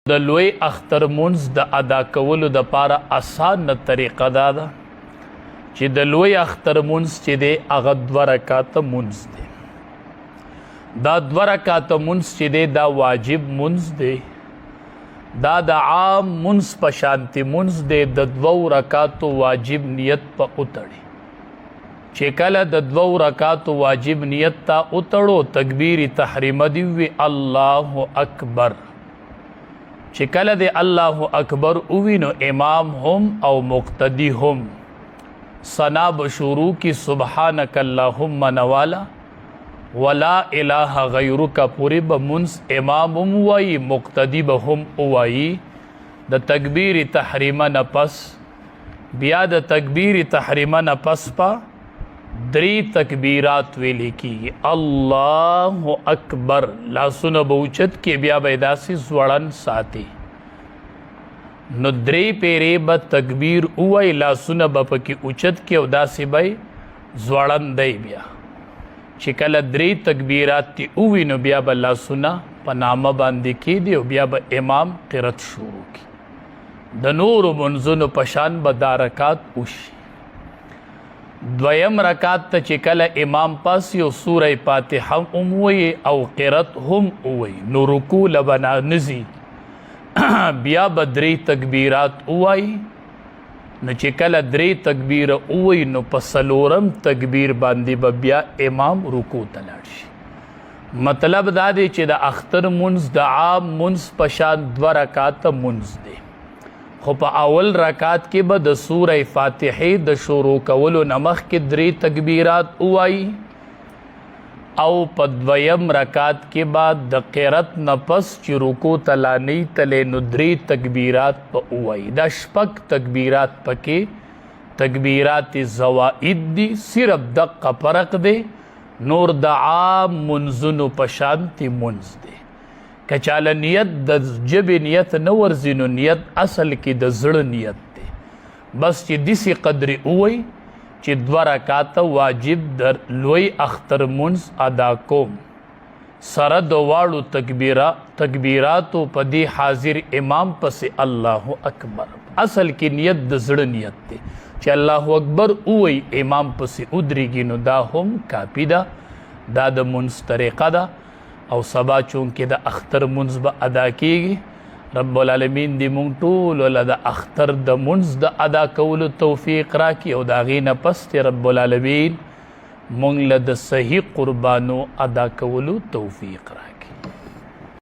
د لوی اختر منځ د ادا کولو د پاره اسانه طریقه دا ده چې د لوی اختر منځ چې دی هغه 2 رکعاته منځ دی. دا 2 رکعاته منځ چې دی دا واجب منځ دی، دا د عام منځ په شانتي منځ دی. د 2 رکعاتو واجب نیت په اتړي چې کله د 2 رکعاتو واجب نیت تا اتړو تکبیر تحریمه دی وی الله اکبر. چې کله د الله اکبر اوینو امام هم او مقتدی هم ثنا بشروع کی سبحانک اللهم نوالا ولا اله غیرک پوری بمنس امام هم وائی مقتدی بهم وائی. د تکبیر تحریمه نپس بیا د تکبیر تحریمه نپس پا 3 تکبیرات ویلی کی الله اکبر. لاسونه بوچت کې بیا بیداسی زوړن ساتي نو 3 پیری به تکبیر اوای لاسونه بپکی اوچت کې او داسې بای زوړن دی. بیا چې کله 3 تکبیرات تی اوی نو بیا به لاسونه په نامه باندې کې دی او بیا به امام قرات شروع کی. د نور منځونو پشان به دا رکعات وشي. 2م رکعت ته چې کله امام پاس یو سوره فاتحه هم وی او قرات هم وی نو رکوع لبنا نزی بیا به 3 تکبیرات وای. نو چې کله 3 تکبیر وای نو په 4م تکبیر باندې به بیا امام رکوع ته لاړ شي. مطلب دا دی چې د اختر منځ د عام منځ په شان 2 رکعات منځ دی، خو په اول رکعت کې به د سوره فاتحه د شروع کولو نمخ کې 3 تکبیرات وای او په 2م رکعت کې بعد د قرات نفس چې رکوع تلانی تله نو 3 تکبیرات په وای. دا شپږ تکبیرات پکې تکبیرات زوائد دي، صرف دقه فرق دی، نور د عام منځونو په شانتي منځ دی. کچاله نیت د جبې نیت نه ورځي نو نیت اصل کې د زړه نیت دی. بس چې داسې قدرې ووایي چې 2 رکعاته واجب د لوی اختر منځ ادا کوم سره د واړو تکبیراتو په دې حاضر امام پسې الله اکبر. اصل کې نیت د زړه نیت دی چې الله اکبر ووایي امام پسې ودرېږي نو دا هم کافي ده. دا د منځ طریقه ده او سبا چونکې د اختر منځ به ادا کیږي. رب العالمین دې مونږ ټولو له د اختر د منځ د ادا کولو توفیق راکړي او د هغې نه پس رب العالمین مونږ له د صحیح قربانو ادا کولو توفیق راکړي.